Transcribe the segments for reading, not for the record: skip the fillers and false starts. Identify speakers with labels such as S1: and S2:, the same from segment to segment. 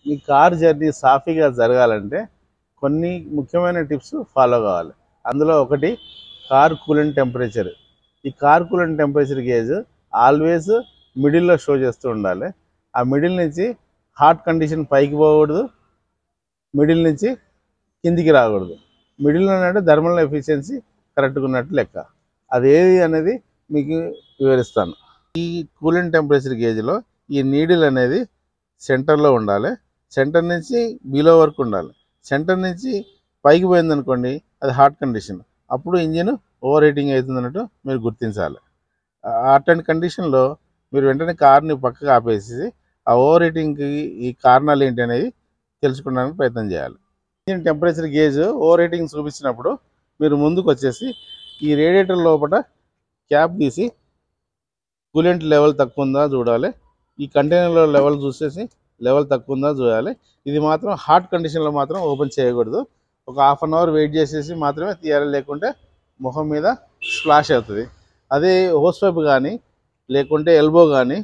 S1: మీ car journey సాఫీగా జరగాలంటే కొన్ని ముఖ్యమైన టిప్స్ ఫాలో కావాలి. అందులో ఒకటి కార్ కూలెంట్ టెంపరేచర్. ఈ car coolant temperature gauge always మిడిల్లో షో చేస్తూ ఉండాలి. ఆ మిడిల్ నుంచి హాట్ కండిషన్ పైకి పోకూడదు, మిడిల్ నుంచి కిందికి రాకూడదు. మిడిల్లో అంటే థర్మల్ ఎఫిషియన్సీ కరెక్ట్గా ఉన్నట్టు లెక్క. అది ఏది అనేది మీకు వివరిస్తాను. ఈ కూలెంట్ టెంపరేచర్ గేజ్లో ఈ నీడిల్ అనేది సెంటర్లో ఉండాలి. సెంటర్ నుంచి బిలో వరకు ఉండాలి. సెంటర్ నుంచి పైకి పోయిందనుకోండి అది హాట్ కండిషన్, అప్పుడు ఇంజిన్ ఓవర్ హీటింగ్ అవుతుంది అన్నట్టు మీరు గుర్తించాలి. అటువంటి కండిషన్లో మీరు వెంటనే కార్ని పక్కకు ఆపేసి ఆ ఓవర్ హీటింగ్కి ఈ కారణాలు ఏంటి అనేది తెలుసుకోవడానికి ప్రయత్నం చేయాలి. Engine temperature gauge over heating చూపించినప్పుడు మీరు ముందుకు వచ్చేసి ఈ రేడియేటర్ లోపల క్యాప్ తీసి కూలెంట్ లెవెల్ తక్కువ ఉందా చూడాలి. ఈ కంటైనర్లో లెవెల్ చూసేసి లెవెల్ తక్కువ ఉందా చూడాలి. ఇది మాత్రం హాట్ కండిషన్లో మాత్రం ఓపెన్ చేయకూడదు. ఒక హాఫ్ అన్ అవర్ వెయిట్ చేసేసి మాత్రమే తీయాలి, లేకుంటే ముఖం మీద స్ప్లాష్ అవుతుంది. అదే హోస్ పైప్ కానీ లేకుంటే ఎల్బో కానీ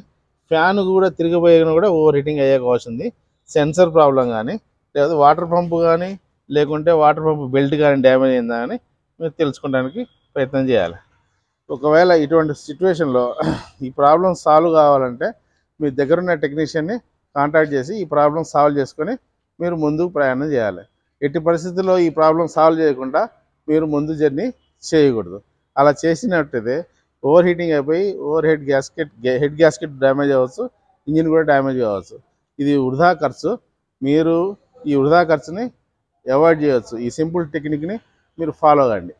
S1: ఫ్యాన్ కూడా తిరిగిపోయినా కూడా ఓవర్ హీటింగ్ అయ్యే అవకాశం ఉంది. సెన్సర్ ప్రాబ్లం కానీ లేదా వాటర్ పంపు కానీ లేకుంటే వాటర్ పంపు బెల్ట్ కానీ డ్యామేజ్ అయిందా అని మీరు తెలుసుకోవడానికి ప్రయత్నం చేయాలి. ఒకవేళ ఇటువంటి సిచ్యువేషన్లో ఈ ప్రాబ్లం సాల్వ్ కావాలంటే మీ దగ్గరున్న టెక్నీషియన్ని కాంటాక్ట్ చేసి ఈ ప్రాబ్లం సాల్వ్ చేసుకొని మీరు ముందుకు ప్రయాణం చేయాలి. ఎట్టి పరిస్థితుల్లో ఈ ప్రాబ్లం సాల్వ్ చేయకుండా మీరు ముందు జర్నీ చేయకూడదు. అలా చేసినట్టయితే ఓవర్ హీటింగ్ అయిపోయి హెడ్ గ్యాస్కెట్ డ్యామేజ్ అవ్వచ్చు, ఇంజిన్ కూడా డ్యామేజ్ కావచ్చు. ఇది వృధా ఖర్చు. మీరు ఈ వృధా ఖర్చుని అవాయిడ్ చేయవచ్చు. ఈ సింపుల్ టెక్నిక్ని మీరు ఫాలో కండి.